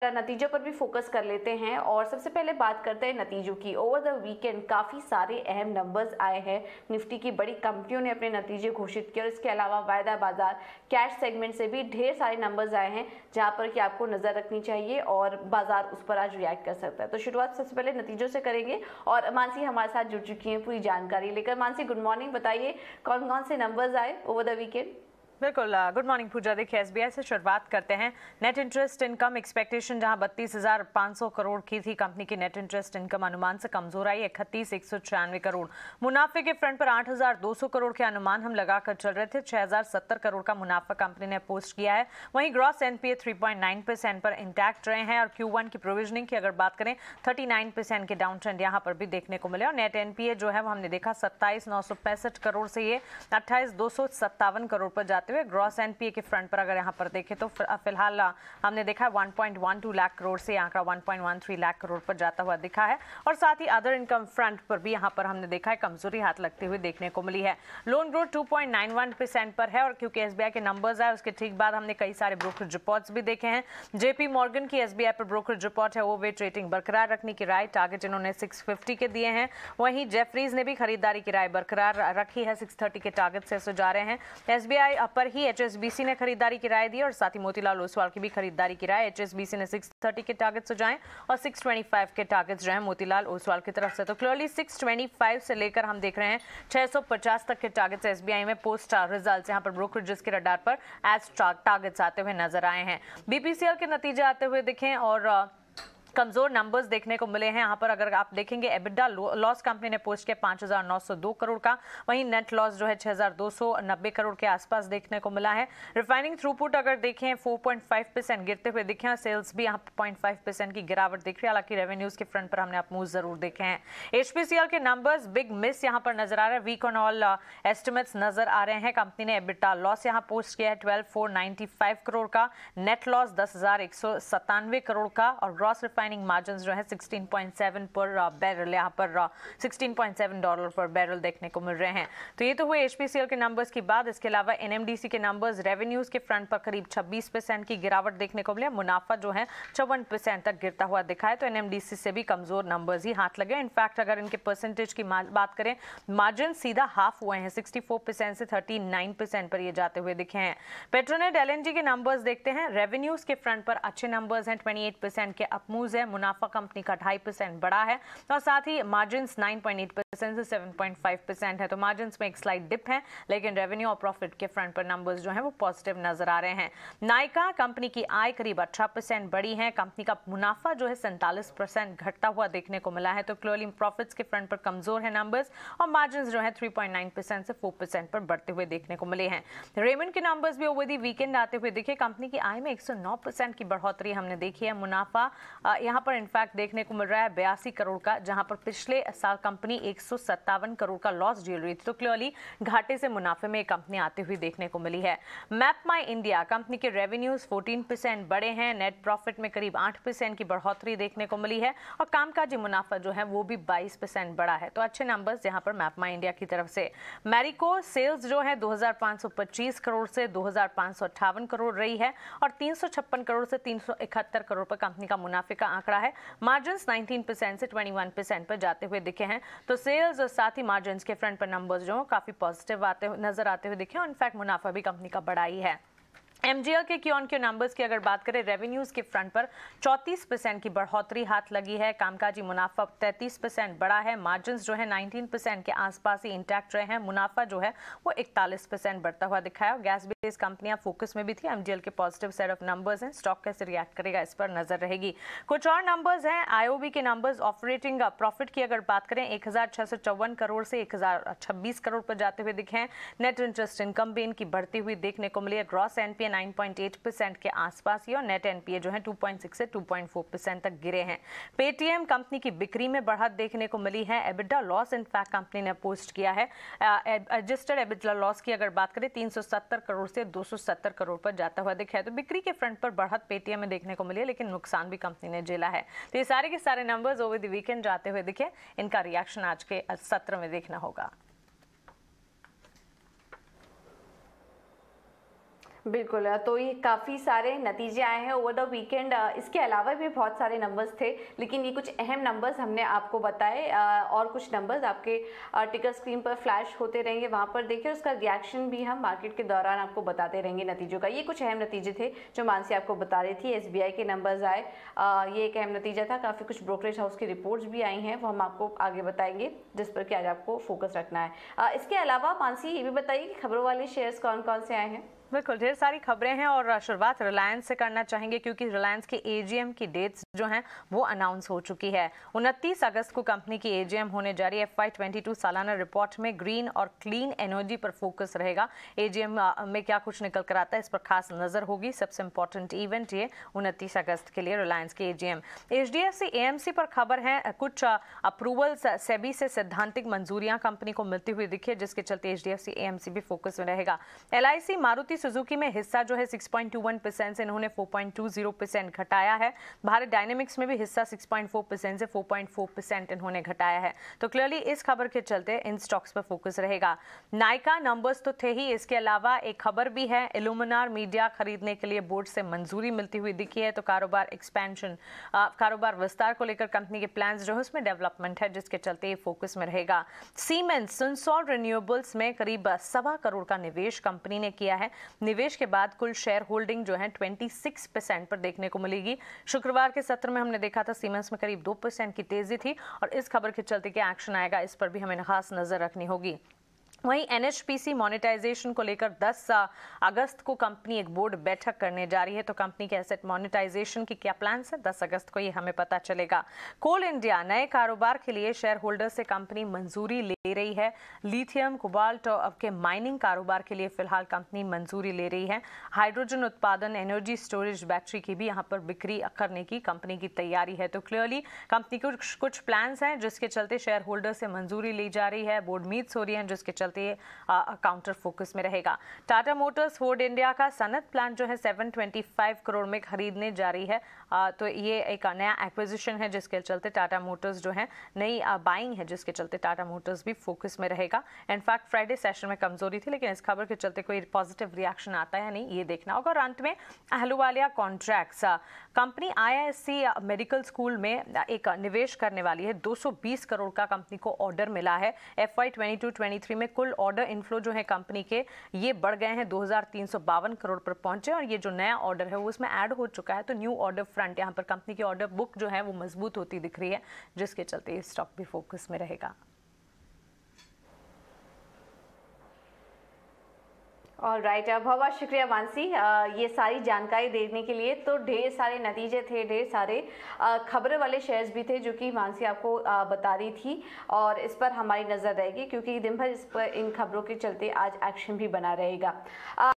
नतीजों पर भी फोकस कर लेते हैं और सबसे पहले बात करते हैं नतीजों की। ओवर द वीकेंड काफ़ी सारे अहम नंबर्स आए हैं। निफ्टी की बड़ी कंपनियों ने अपने नतीजे घोषित किए और इसके अलावा वायदा बाजार कैश सेगमेंट से भी ढेर सारे नंबर्स आए हैं जहां पर कि आपको नज़र रखनी चाहिए और बाजार उस पर आज रिएक्ट कर सकता है। तो शुरुआत सबसे पहले नतीजों से करेंगे और मानसी हमारे साथ जुड़ चुकी हैं पूरी जानकारी लेकर। Mansi, good morning. बताइए कौन कौन से नंबर्स आए ओवर द वीकेंड? बिल्कुल, गुड मॉर्निंग पूजा। देखिए, एसबीआई से शुरुआत करते हैं। नेट इंटरेस्ट इनकम एक्सपेक्टेशन जहां 32,500 करोड़ की थी, कंपनी की नेट इंटरेस्ट इनकम अनुमान से कमजोर आई 31,196 करोड़। मुनाफे के फ्रंट पर 8,200 करोड़ के अनुमान हम लगाकर चल रहे थे। 6,070 करोड़ का मुनाफा कंपनी ने पोस्ट किया है। वहीं ग्रॉस एनपीए 3.9% पर इंटैक्ट रहे हैं और Q1 की प्रोविजनिंग की अगर बात करें 39% के डाउन ट्रेंड यहाँ पर भी देखने को मिले और नेट एनपीए जो है वो हमने देखा 27,965 करोड़ से ये 28,257 करोड़ पर जाते हुए ग्रॉस एनपीए के फ्रंट पर अगर यहां पर देखें तो फिलहाल हमने देखा 1.12 लाख करोड़ से आंकड़ा 1.13 लाख करोड़ पर जाता हुआ दिखा है और साथ ही अदर इनकम फ्रंट पर भी यहां पर हमने देखा है कमजोरी हाथ लगते हुए देखने को मिली है। लोन ग्रोथ 2.91% पर है और क्योंकि एसबीआई के नंबर्स आए उसके ठीक बाद हमने कई सारे ब्रोकरेज रिपोर्ट्स भी देखे हैं। जेपी मॉर्गन की एसबीआई पर ब्रोकरेज रिपोर्ट है ओवरवेट रेटिंग बरकरार रखने की राय, टारगेट इन्होंने 650 के दिए हैं। वहीं जेफरीज ने भी खरीदारी की राय बरकरार रखी है, 630 के टारगेट से जा रहे हैं। एसबीआई पर ही एचएसबीसी ने खरीदारी की राय दी और साथ ही मोतीलाल ओसवाल की भी खरीदारी की राय। एचएसबीसी ने 630 के टारगेट से जाएं और 625 के टारगेट जो है मोतीलाल ओसवाल की तरफ से। तो क्लियरली 625 से लेकर हम देख रहे हैं 650 तक के टारगेट्स एसबीआई में पोस्ट रिजल्ट्स यहां पर ब्रोकरेजेस के रडार पर एज टारगेट्स आते हुए नजर आए हैं। बीपीसीएल के नतीजे आते हुए दिखे और कमजोर नंबर्स देखने को मिले हैं। यहाँ पर अगर आप देखेंगे एबिडा लॉस कंपनी ने पोस्ट किया 5,902 करोड़ का, वहीं नेट लॉस जो है 6,290 करोड़ के आसपास देखने को मिला है। रिफाइनिंग थ्रूपुट अगर देखें 4.5% गिरते हुए दिखे हैं। सेल्स भी यहाँ 0.5% की गिरावट दिख रही है, हालांकि रेवेन्यूज के फ्रंट पर हमने आप मूव जरूर देखे हैं। एचपीसीएल के नंबर्स बिग मिस यहाँ पर नजर आ रहा है, वीक ऑन ऑल एस्टिमेट्स नजर आ रहे हैं। कंपनी ने एबिडा लॉस यहाँ पोस्ट किया है 12,495 करोड़ का, नेट लॉस 10,197 करोड़ का और ग्रॉस रिफाइनिंग मार्जिन्स जो है 16.7 पर बैरल, यहाँ पर $16.7 पर बैरल देखने को मिल रहे हैं। तो ये तो हुए एचपीसीएल के नंबर्स की बात। इसके अलावा एनएमडीसी के नंबर्स रेवेन्यूज के फ्रंट पर करीब 26% की गिरावट देखने को मिले, मुनाफा जो है 54% तक गिरता हुआ दिखा है। तो एनएमडीसी से भी कमजोर नंबर्स ही हाथ लगे। इनफैक्ट अगर इनके परसेंटेज की बात करें, मार्जिन सीधा हाफ हुए हैं, 64% से 39% पर ये जाते हुए दिखे हैं। पेट्रोनेट एलएनजी के नंबर्स देखते हैं। रेवेन्यूज के फ्रंट पर अच्छे नंबर्स हैं, 28% के अपमूव्स है, मुनाफा कंपनी का 2.5% बढ़ा है और साथ ही मार्जिन 9.8% से 7.5% है। तो मार्जिन में एक स्लाइड डिप है, लेकिन रेवेन्यू और प्रॉफिट के फ्रंट पर नंबर्स जो है वो पॉजिटिव नजर आ रहे हैं। नायका कंपनी की आय करीब 18% बढ़ी है, कंपनी का मुनाफा जो है 47% घटता हुआ देखने को मिला है। तो क्लियरली प्रॉफिट्स के फ्रंट पर कमजोर है नंबर्स और मार्जिन जो है 3.9% से 4% पर बढ़ते हुए देखने को मिले हैं। रेमंड के नंबर्स भी ओवर दी वीकेंड आते हुए दिखे। कंपनी की आय में 109% की बढ़ोतरी हमने देखी है। मुनाफा यहाँ पर इनफैक्ट देखने को मिल रहा है 82 करोड़ का, जहां पर पिछले साल कंपनी 157 करोड़ का लॉस झेल रही थी। तो क्लियरली घाटे से मुनाफे में कंपनी आती हुई देखने को मिली है। मैप माई इंडिया कंपनी के रेवेन्यूज 14% बढ़े हैं, नेट प्रॉफिट में करीब 8% की बढ़ोतरी देखने को मिली है और कामकाजी मुनाफा जो है वो भी 22% बढ़ा है। तो अच्छे नंबर्स यहाँ पर मैप माई इंडिया की तरफ से। मैरिको सेल्स जो है 2,525 करोड़ से 2,558 करोड़ रही है और 356 करोड़ से 371 करोड़ पर कंपनी का मुनाफे का आंकड़ा है। मार्जिन्स 19% से 21% पर जाते हुए दिखे हैं। तो सेल्स और साथ ही मार्जिन्स के फ्रंट पर नंबर्स जो काफी पॉजिटिव नजर आते हुए दिखे और इनफैक्ट मुनाफा भी कंपनी का बढ़ा ही है। एमजीएल के क्यू ऑन क्यू नंबर्स की अगर बात करें, रेवेन्यूज के फ्रंट पर 34% की बढ़ोतरी हाथ लगी है, कामकाजी मुनाफा 33% बढ़ा है, मार्जिन्स जो है 19% के आसपास ही इंटैक्ट रहे हैं, मुनाफा जो है वो 41% बढ़ता हुआ दिखाया। गैस बेस कंपनियां फोकस में भी थी। एमजीएल के पॉजिटिव सेट ऑफ नंबर्स हैं, स्टॉक कैसे रिएक्ट करेगा इस पर नजर रहेगी। कुछ और नंबर्स हैं आईओबी के नंबर्स। ऑपरेटिंग प्रॉफिट की अगर बात करें 1,654 करोड़ से 1,026 करोड़ पर जाते हुए दिखे हैं। नेट इंटरेस्ट इनकम भी इनकी बढ़ती हुई देखने को मिली है। ग्रॉस एनपीए 9.8% के आसपास ही और नेट एनपीए जो है 2.6 से 2.4% तक गिरे हैं। पेटीएम कंपनी की बिक्री में बढ़त देखने को मिली है। एबिडा लॉस इनफैक्ट कंपनी ने पोस्ट किया है। एडजस्टेड एबिडा लॉस की अगर बात करें 370 करोड़ से 270 करोड़ पर जाता हुआ दिखा है। तो बिक्री के फ्रंट पर बढ़त पेटीएम में देखने को मिली है, लेकिन नुकसान भी कंपनी ने झेला है। तो ये सारे के सारे नंबर्स ओवर द वीकेंड जाते हुए दिखे। इनका रिएक्शन आज के सत्र में देखना होगा। बिल्कुल, तो ये काफ़ी सारे नतीजे आए हैं ओवर द वीकेंड। इसके अलावा भी बहुत सारे नंबर्स थे, लेकिन ये कुछ अहम नंबर्स हमने आपको बताए। और कुछ नंबर्स आपके टिकर स्क्रीन पर फ्लैश होते रहेंगे, वहाँ पर देखिए, उसका रिएक्शन भी हम मार्केट के दौरान आपको बताते रहेंगे नतीजों का। ये कुछ अहम नतीजे थे जो मानसी आपको बता रही थी। SBI के नंबर्स आए, ये एक अहम नतीजा था। काफ़ी कुछ ब्रोकरेज हाउस की रिपोर्ट्स भी आई हैं, वो हम आपको आगे बताएंगे, जिस पर कि आज आपको फोकस रखना है। इसके अलावा मानसी ये भी बताइए कि खबरों वाले शेयर्स कौन कौन से आए हैं। बिल्कुल, ढेर सारी खबरें हैं और शुरुआत रिलायंस से करना चाहेंगे क्योंकि रिलायंस के AGM की डेट्स जो हैं वो अनाउंस हो चुकी है। 29 अगस्त को कंपनी की AGM होने जा रही है। FY22 सालाना रिपोर्ट में ग्रीन और क्लीन एनर्जी पर फोकस रहेगा। AGM में क्या कुछ निकल कर आता है, इस पर खास नजर होगी। सबसे इंपॉर्टेंट इवेंट ये 29 अगस्त के लिए रिलायंस की AGM। HDFC AMC पर खबर है, कुछ अप्रूवल्स सेबी से सैद्धांतिक मंजूरियां कंपनी को मिलती हुई दिखी है, जिसके चलते HDFC AMC भी फोकस में रहेगा। LIC मारुति सुजुकी में हिस्सा जो है 6.21% से इन्होंने 4.20% घटाया है। भारत डायनेमिक्स में भी हिस्सा 6.4% से 4.4% इन्होंने घटाया है। तो क्लियरली इस खबर के चलते इन स्टॉक्स पर फोकस रहेगा। नायका नंबर्स तो थे ही, इसके अलावा एक खबर भी है, इल्यूमिनार मीडिया खरीदने के लिए बोर्ड से मंजूरी मिलती हुई दिखी है। तो कारोबार एक्सपेंशन, कारोबार विस्तार को लेकर कंपनी के प्लान्स जो है उसमें डेवलपमेंट है, जिसके चलते ये फोकस में रहेगा। सीमेंस सुनसॉल रिन्यूएबल्स में करीब 1.25 करोड़ का निवेश कंपनी ने किया है। निवेश के बाद कुल शेयर होल्डिंग जो है 26% पर देखने को मिलेगी। शुक्रवार के सत्र में हमने देखा था सीमेंस में करीब 2% की तेजी थी और इस खबर के चलते क्या एक्शन आएगा, इस पर भी हमें खास नजर रखनी होगी। वहीं NHPC मोनेटाइजेशन को लेकर 10 अगस्त को कंपनी एक बोर्ड बैठक करने जा रही है। तो कंपनी के एसेट मोनेटाइजेशन की क्या प्लान्स है, 10 अगस्त को ये हमें पता चलेगा। कोल इंडिया नए कारोबार के लिए शेयर होल्डर से कंपनी मंजूरी ले रही है। लिथियम कोबाल्ट के माइनिंग कारोबार के लिए फिलहाल कंपनी मंजूरी ले रही है। हाइड्रोजन उत्पादन, एनर्जी स्टोरेज, बैटरी की भी यहाँ पर बिक्री करने की कंपनी की तैयारी है। तो क्लियरली कंपनी को कुछ प्लान्स हैं जिसके चलते शेयर होल्डर से मंजूरी ली जा रही है। बोर्ड मीट्स हो रही है जिसके चलते काउंटर फोकस में रहेगा। टाटा मोटर्स फोर्ड इंडिया का सनत प्लांट जो है 725 करोड़ में खरीदने जा रही है। तो ये एक नया एक्विजिशन है जिसके चलते टाटा मोटर्स जो है नई बाइंग है, जिसके चलते टाटा मोटर्स भी फोकस में रहेगा। इनफैक्ट फ्राइडे सेशन में कमजोरी थी, लेकिन इस खबर के चलते कोई पॉजिटिव रिएक्शन आता है या नहीं, ये देखना होगा। और अंत में Ahluwalia contracts, company IISc medical school में एक निवेश करने वाली है। 220 करोड़ का कंपनी को ऑर्डर मिला है। FY22-23 में कुल ऑर्डर इनफ्लो जो है कंपनी के ये बढ़ गए हैं, 2352 करोड़ पर पहुंचे और ये जो नया ऑर्डर है वो इसमें ऐड हो चुका है। तो न्यू ऑर्डर फ्रंट यहाँ पर कंपनी की ऑर्डर बुक जो है वो मजबूत होती दिख रही है, जिसके चलते ये स्टॉक भी फोकस में रहेगा। और राइट, बहुत बहुत शुक्रिया मानसी ये सारी जानकारी देने के लिए। तो ढेर सारे नतीजे थे, ढेर सारे खबरें वाले शेयर्स भी थे जो कि मानसी आपको बता रही थी, और इस पर हमारी नज़र रहेगी क्योंकि दिन भर इस पर इन खबरों के चलते आज एक्शन भी बना रहेगा।